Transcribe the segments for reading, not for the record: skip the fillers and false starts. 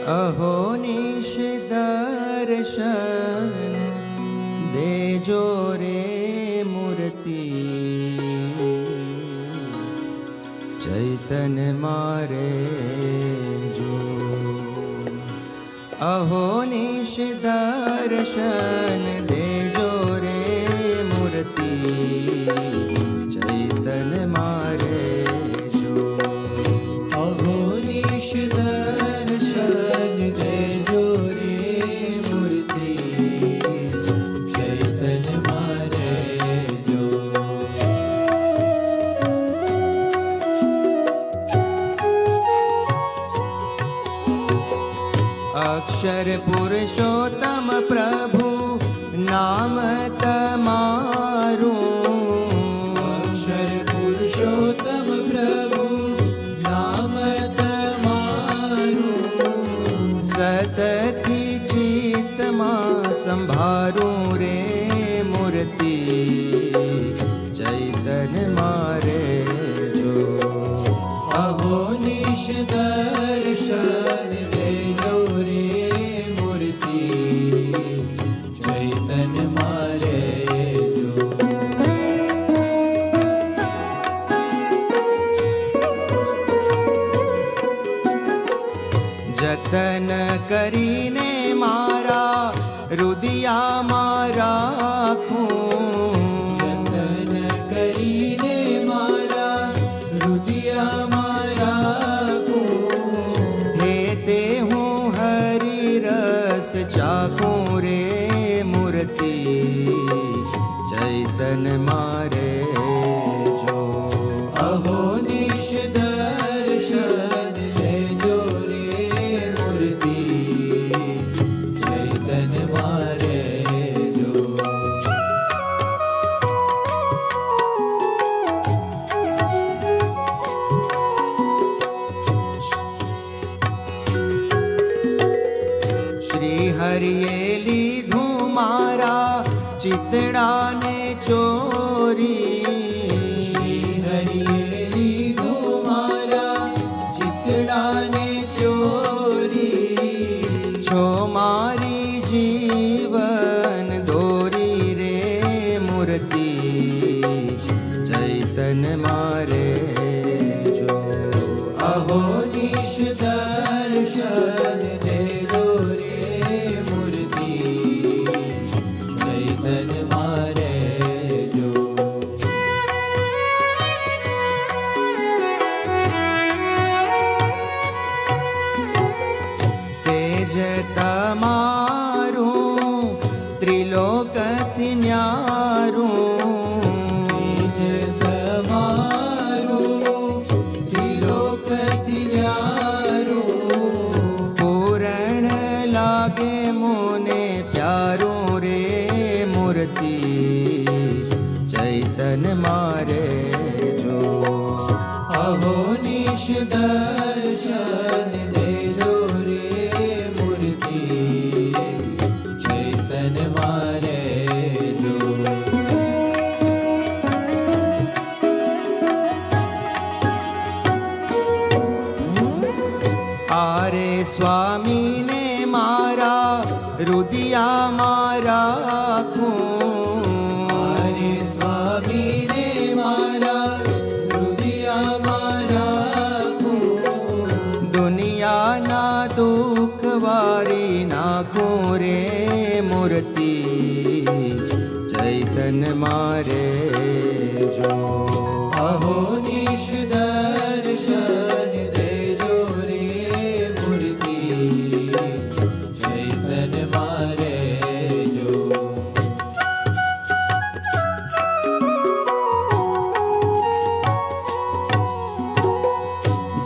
अहो निश दर्शन देजो रे मूर्ति चैतन्य मारे जो। अहो निश दर्शन देजो रे मूर्ति चैतन्य मारे जो। अहो निश दर्शन देजो रे मूर्ति चैतन्य मारे जो। अक्षर पुरुषोत्तम प्रभु नाम तमारू। अक्षर पुरुषोत्तम प्रभु नाम तमारू। सतति चित्त मां संभारू रे मूर्ति चैतन्य मारे जो। अहो निश दर्शन देजो रे मूर्ति चैतन्य मारे जो। जतन करीने मारा रुदिया मारा जतन करीने मारा रुदिया मारा को। हे ते हूँ हरि रस चाखूं रे मूर्ति चैतन्य मारे जो। अहो निश दर्शन देजो रे मूर्ति चैतन्य मारे जो। श्री हरियेली धुमारा चितड़ा ने चोरी। श्री हरियेली धुमारा चितड़ा ने चोरी। छो मारी जीवन दोरी रे मूर्ति चैतन्य मारे जो। अहो निश दर्शन देजो रे मूर्ति चैतन्य मारे जो। तेज तमारू त्रिलोक न्यारू। तेज तमारू त्रिलोक तिजारू। पूरण लागे मुने प्यारू रे मूर्ति चैतन्य मारे जो। अहो निश दर्शन देजो रे मूर्ति चैतन्य मारे जो। आरे स्वामी ने मारा रुदिया मारा हरे स्वामी ने मारा रुदिया मारा को। दुनिया ना दुख वारी नाखो रे मूर्ति चैतन्य मारे जो। अहो निश दर्शन देजो रे मूर्ति चैतन्य मारे जो।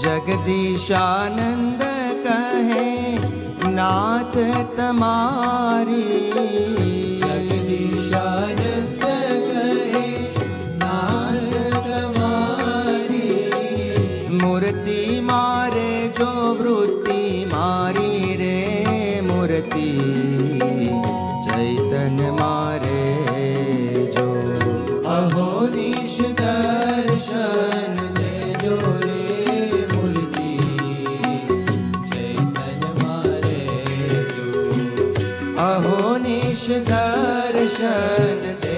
जगदीशानंद कहे नाथ तमारी। जगदीशानंद कहे नाथ तमारी। मूर्ति मारे जो वृत्ति मारी रे मूर्ति चैतन्य मारे जो। अहो निश दर्शन देजो रे मूर्ति चैतन्य मारे અહો નિશ દર્શન